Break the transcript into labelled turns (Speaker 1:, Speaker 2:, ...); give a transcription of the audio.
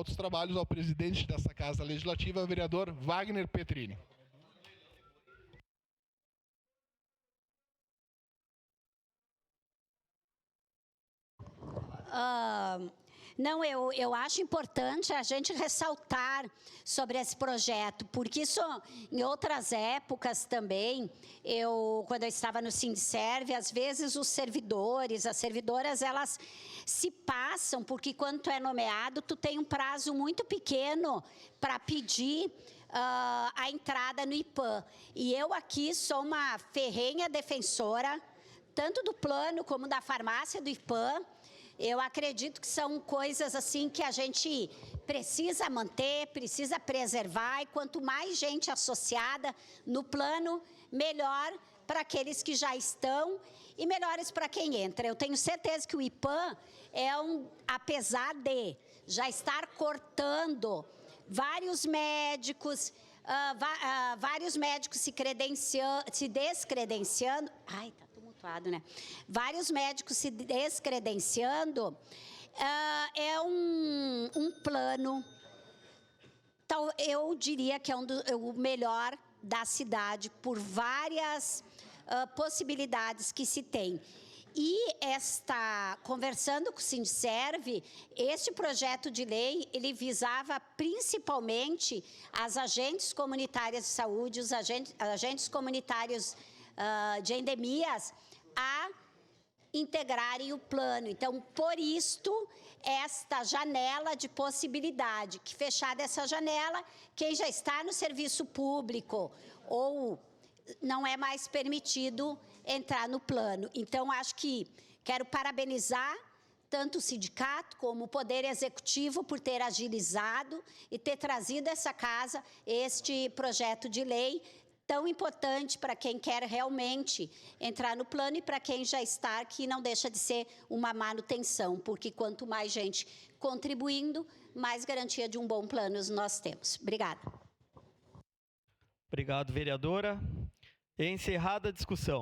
Speaker 1: Outros trabalhos ao presidente dessa Casa Legislativa, vereador Wagner Petrini.
Speaker 2: Não, eu acho importante a gente ressaltar sobre esse projeto, porque isso, em outras épocas também, quando eu estava no Sindserv, às vezes os servidores, as servidoras, elas se passam, porque quando tu é nomeado, tu tem um prazo muito pequeno para pedir a entrada no IPAM. E eu aqui sou uma ferrenha defensora, tanto do plano como da farmácia do IPAM. Eu acredito que são coisas assim que a gente precisa manter, precisa preservar, e quanto mais gente associada no plano, melhor para aqueles que já estão e melhores para quem entra. Eu tenho certeza que o IPAM apesar de já estar cortando vários médicos, se descredenciando. Ai, tá tumultuado, né? Vários médicos se descredenciando. É um plano, eu diria que é o melhor da cidade, por várias possibilidades que se tem. E conversando com o Sindserv, este projeto de lei, ele visava principalmente as agentes comunitárias de saúde, os agentes comunitários de endemias, a integrarem o plano. Então, por isto, esta janela de possibilidade, que fechada essa janela, quem já está no serviço público ou não é mais permitido entrar no plano. Então, acho que quero parabenizar tanto o sindicato como o Poder Executivo por ter agilizado e ter trazido a essa casa este projeto de lei tão importante para quem quer realmente entrar no plano e para quem já está, que não deixa de ser uma manutenção, porque quanto mais gente contribuindo, mais garantia de um bom plano nós temos. Obrigada.
Speaker 3: Obrigado, vereadora. Encerrada a discussão.